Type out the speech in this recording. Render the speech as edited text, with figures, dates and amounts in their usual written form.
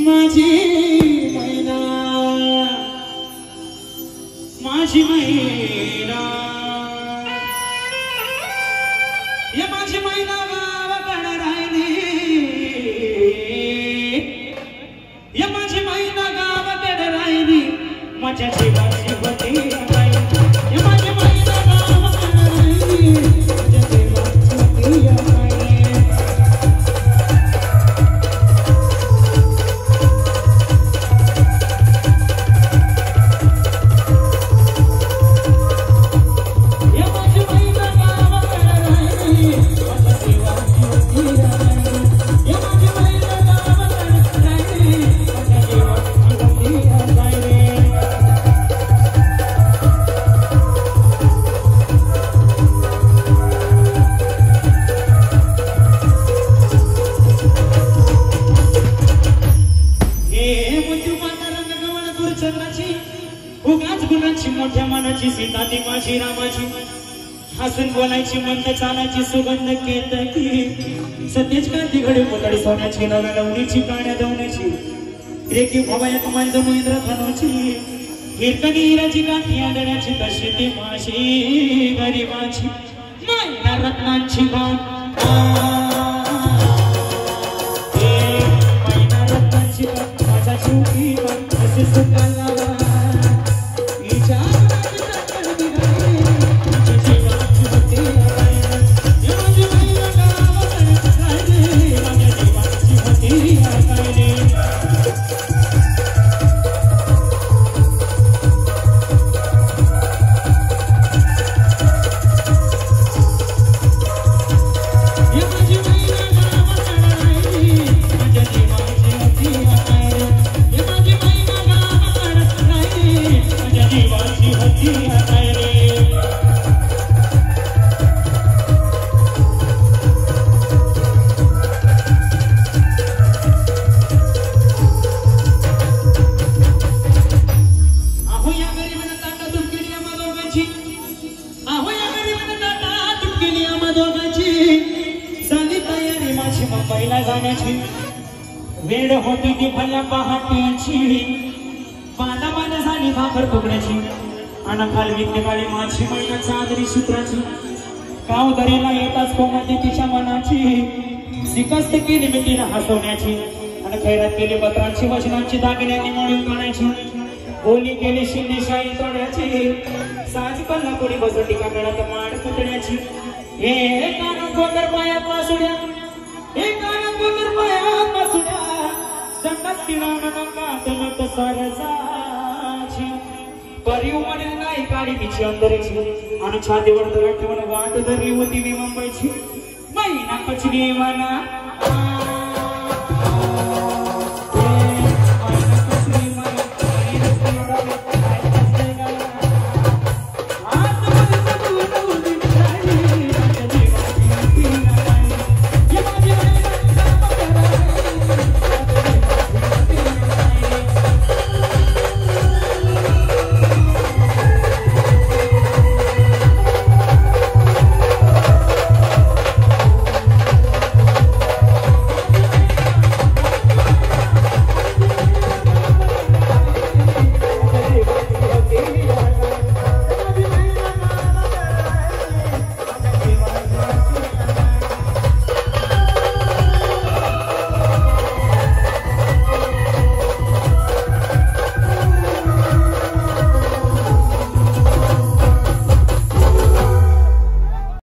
माझी मैना माझी मैना या माझी मैना गावाकडे राहिली या माझी मैना गावाकडे राहिली माझ्या जीवाची होती या माझी मैना गावाकडे राहिली माझ्या जीवाची होती उगाच गुणाची मोठ्या मनाची सीता ती माझी रामाची हसून बोलायची मंद चालायची सुगंध केतकी सतेज कांती घडी पुतळी सोन्याची नव्या लवणीची काण्या दवण्याची रेखी भवाया कमांजो इंद्र धनुची हिरकणी हिराची काठी आदण्याची कशी ती माशी गरीबाची मायना रत्नांची गाण मायना रत्नांची गाण माझा शिवकी असे सुखाला मुंबईला जाण्याची वेळ होती ती भल्या पहाटेची पाना झाली भाकर तुकड्याची आणि खालवीतली गाडी माझी मैना चादरी सूत्राची काव दरीला येताच कोमलती तिच्या मनाची सिकस्त केली मी तिनं हसवण्याची आणि खैरात केली पत्रांची वचनांची दागिन्यांनी मोडून काढायची बोली केली शिंदेशाही तोड्याची साज कल्ला कोणी बसो टीका करत माड पुतण्याची हे कानात गोकर पायात वासुड्या हे कानात गोकर पायात वासुड्या दंडात तिला नंगात मत सरजाची परिव म्हणेल नाही काळी तिची अंतरेची आणि छातीवर दगड ठेवून वाट धरली होती मी मुंबईची मैना पचली म्हणा